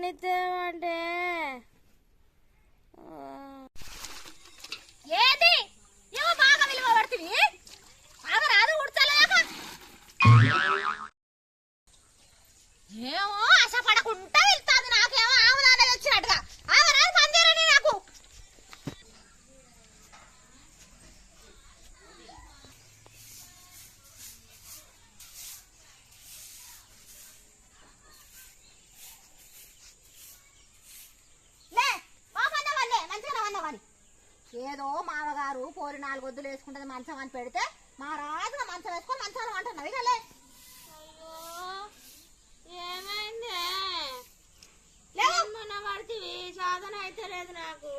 రానితేమంటే ఏది ఏమో బాగా విలువ పడుతుంది బాగా రాదు ఉడతలేక ఏమో ఆశపడకుండా వెళ్తాది నాకేమో ఆవుదానే వచ్చినట్టుగా ఆవరాదు పందిరని నాకు ఏదో మామగారు పోరి 4 వద్దులు వేసుకుంటది మంచం అని పెడితే మా రాజుగా మంచం వేసుకొని మంచాలు అంటున్నావు ఇకలే ఏమైంది మొన్న పడితే సాధన అయితే లేదు నాకు